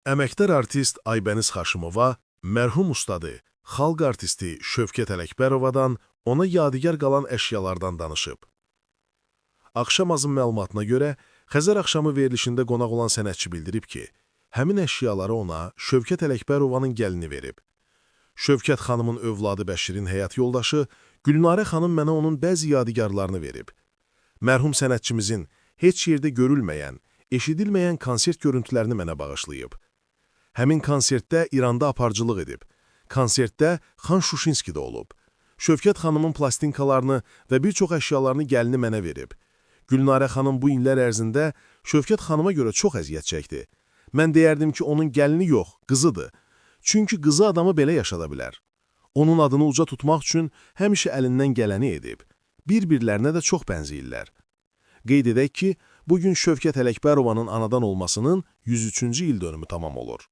Əməkdar artist Aybəniz Xaşımova, mərhum ustadı, xalq artisti Şövkət Ələkbərovadan ona yadigar qalan əşyalardan danışıb. Axşamazın məlumatına görə, Xəzər axşamı verilişində qonaq olan sənətçi bildirib ki, həmin əşyaları ona Şövkət Ələkbərovanın gəlini verib. Şövkət xanımın övladı Bəşirin həyat yoldaşı Gülnarə xanım mənə onun bəzi yadigarlarını verib. Mərhum sənətçimizin heç yerdə görülməyən, eşidilməyən konsert görüntülərini mənə bağışlayıb. Həmin konsertdə İranda aparıcılıq edib. Konsertdə Xan Şuşinski də olub. Şövkət xanımın plastinkalarını və bir çox əşyalarını gəlini mənə verib. Gülnarə xanım bu illər ərzində Şövkət xanıma görə çox əziyyət çəkdi. Mən deyərdim ki, onun gəlini yox, qızıdır. Çünki qızı adamı belə yaşada bilər. Onun adını uca tutmaq üçün həmişə əlindən gələni edib. Bir-birlərinə də çox bənzəyirlər. Qeyd edək ki, bugün Şövkət Ələkbərovanın anadan olmasının 103-cü il dönümü tamam olur.